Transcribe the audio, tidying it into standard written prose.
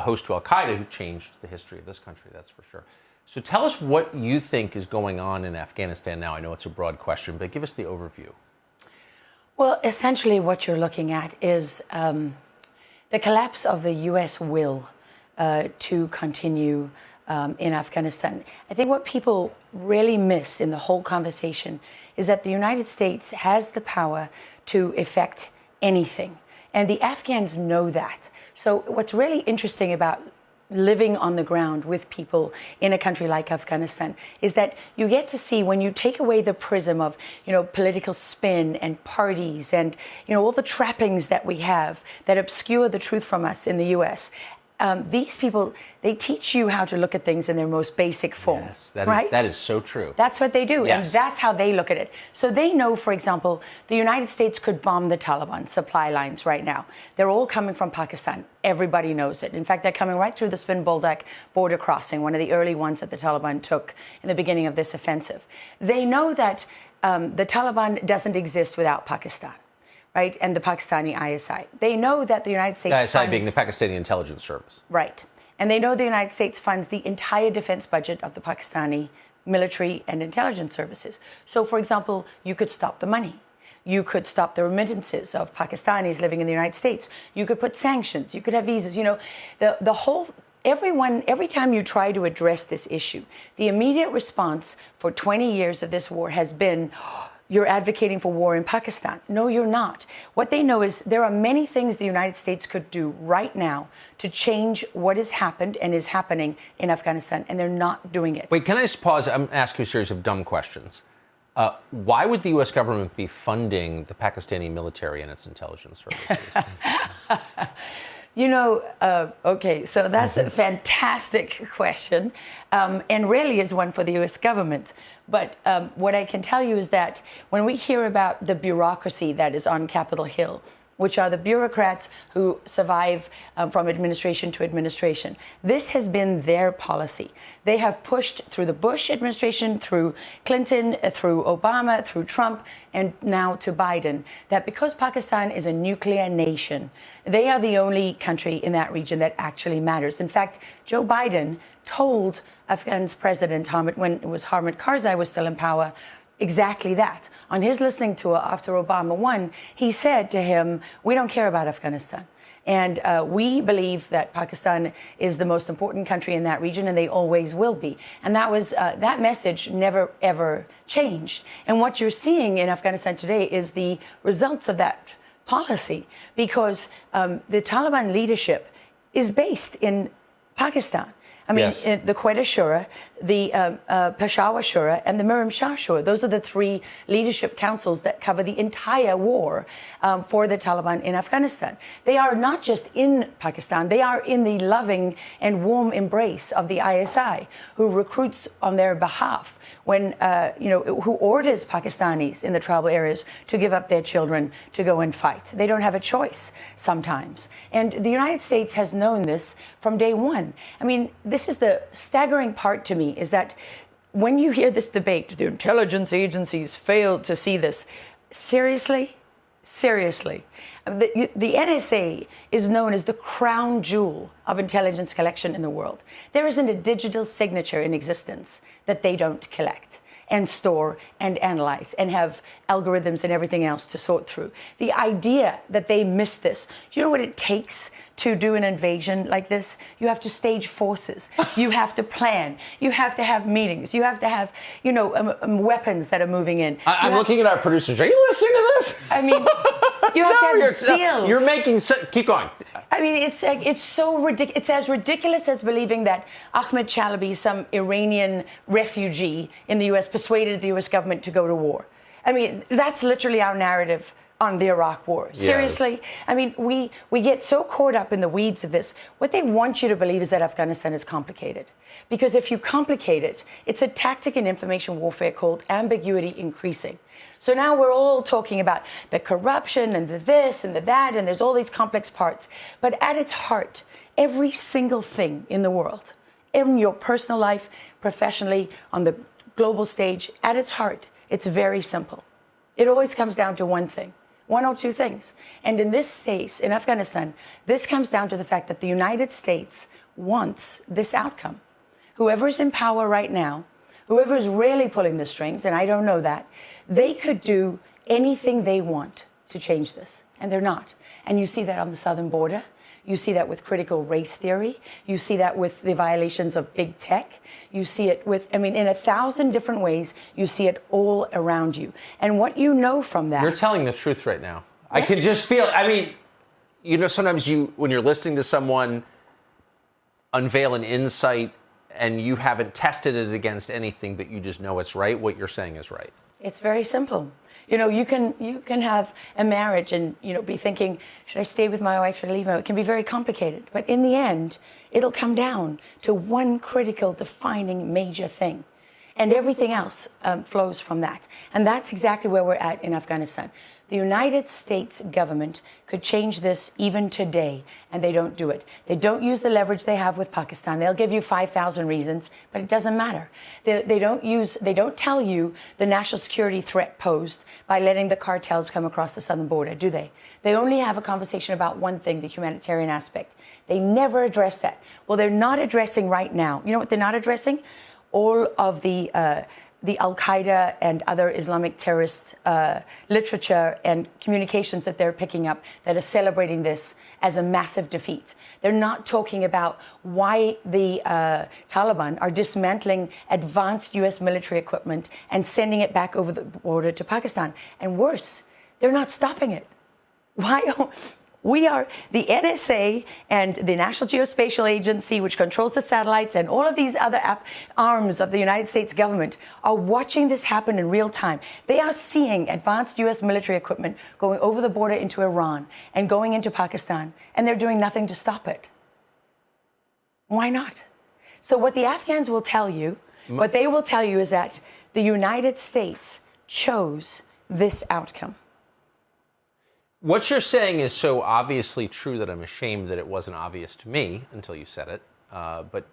host to Al-Qaeda who changed the history of this country, that's for sure. So tell us what you think is going on in Afghanistan now. I know it's a broad question, but give us the overview. Well, essentially what you're looking at is the collapse of the U.S. will to continue in Afghanistan. I think what people really miss in the whole conversation is that the United States has the power to effect anything. And the Afghans know that. So what's really interesting about living on the ground with people in a country like Afghanistan is that you get to see, when you take away the prism of, political spin and parties and, all the trappings that we have that obscure the truth from us in the US. These people, they teach you how to look at things in their most basic form. Yes, right? that is so true. That's what they do, yes. And that's how they look at it. So they know, for example, the United States could bomb the Taliban supply lines right now. They're all coming from Pakistan. Everybody knows it. In fact, they're coming right through the Spin Boldak border crossing, one of the early ones that the Taliban took in the beginning of this offensive. They know that the Taliban doesn't exist without Pakistan. Right, and the Pakistani ISI. They know that the United States ISI being the Pakistani Intelligence Service. Right. And they know the United States funds the entire defense budget of the Pakistani military and intelligence services. So, for example, you could stop the money. You could stop the remittances of Pakistanis living in the United States. You could put sanctions. You could have visas. The whole... Every time you try to address this issue, the immediate response for 20 years of this war has been, you're advocating for war in Pakistan. No, you're not. What they know is there are many things the United States could do right now to change what has happened and is happening in Afghanistan, and they're not doing it. Wait, can I just pause? I'm asking you a series of dumb questions. Why would the U.S. government be funding the Pakistani military and its intelligence services? Okay, so that's a fantastic question, and really is one for the U.S. government. But what I can tell you is that when we hear about the bureaucracy that is on Capitol Hill, which are the bureaucrats who survive from administration to administration, this has been their policy. They have pushed through the Bush administration, through Clinton, through Obama, through Trump, and now to Biden, that because Pakistan is a nuclear nation, they are the only country in that region that actually matters. In fact, Joe Biden told Afghan's president, when it was Hamid Karzai was still in power, exactly that. On his listening tour after Obama won, he said to him, we don't care about Afghanistan. And we believe that Pakistan is the most important country in that region, and they always will be. And that message never, ever changed. And what you're seeing in Afghanistan today is the results of that policy, because the Taliban leadership is based in Pakistan. I mean, yes. The Quetta Shura, the Peshawar Shura, and the Miram Shah Shura. Those are the three leadership councils that cover the entire war for the Taliban in Afghanistan. They are not just in Pakistan, they are in the loving and warm embrace of the ISI, who recruits on their behalf when, who orders Pakistanis in the tribal areas to give up their children to go and fight. They don't have a choice sometimes. And the United States has known this from day one. I mean, this is the staggering part to me, is that when you hear this debate, the intelligence agencies failed to see this. Seriously? The NSA is known as the crown jewel of intelligence collection in the world. There isn't a digital signature in existence that they don't collect and store and analyze and have algorithms and everything else to sort through. The idea that they missed this, you know what it takes to do an invasion like this? You have to stage forces. You have to plan. You have to have meetings. You have to have, weapons that are moving in. I'm looking at our producers. Are you listening to this? I mean, you have to have deals. You're making... Keep going. I mean, it's so ridiculous. It's as ridiculous as believing that Ahmed Chalabi, some Iranian refugee in the U.S., persuaded the U.S. government to go to war. I mean, that's literally our narrative on the Iraq war. Yes. Seriously? I mean, we get so caught up in the weeds of this. What they want you to believe is that Afghanistan is complicated. Because if you complicate it, it's a tactic in information warfare called ambiguity increasing. So now we're all talking about the corruption and the this and the that, and there's all these complex parts. But at its heart, every single thing in the world, in your personal life, professionally, on the global stage, at its heart, it's very simple. It always comes down to one thing. One or two things. And in this case, in Afghanistan, this comes down to the fact that the United States wants this outcome. Whoever's in power right now, whoever's really pulling the strings, and I don't know that, they could do anything they want to change this, and they're not. And you see that on the southern border. You see that with critical race theory. You see that with the violations of big tech. You see it with, I mean, in 1,000 different ways, you see it all around you. And what you know from that. You're telling the truth right now. Yeah. I can just feel, I mean, you know, sometimes when you're listening to someone unveil an insight and you haven't tested it against anything, but you just know it's right, what you're saying is right. It's very simple. You know, you can have a marriage and, you know, be thinking, should I stay with my wife, should I leave her? It can be very complicated. But in the end, it'll come down to one critical, defining, major thing. And everything else flows from that. And that's exactly where we're at in Afghanistan. The United States government could change this even today, and they don't do it. They don't use the leverage they have with Pakistan. They'll give you 5,000 reasons, but it doesn't matter. They don't tell you the national security threat posed by letting the cartels come across the southern border, do they? They only have a conversation about one thing, the humanitarian aspect. They never address that. Well, they're not addressing right now. You know what they're not addressing? All of the Al-Qaeda and other Islamic terrorist literature and communications that they're picking up that are celebrating this as a massive defeat. They're not talking about why the Taliban are dismantling advanced U.S. military equipment and sending it back over the border to Pakistan. And worse, they're not stopping it. Why? We are, the NSA and the National Geospatial Agency, which controls the satellites, and all of these other arms of the United States government are watching this happen in real time. They are seeing advanced U.S. military equipment going over the border into Iran and going into Pakistan, and they're doing nothing to stop it. Why not? So what the Afghans will tell you, what they will tell you is that the United States chose this outcome. What you're saying is so obviously true that I'm ashamed that it wasn't obvious to me until you said it. But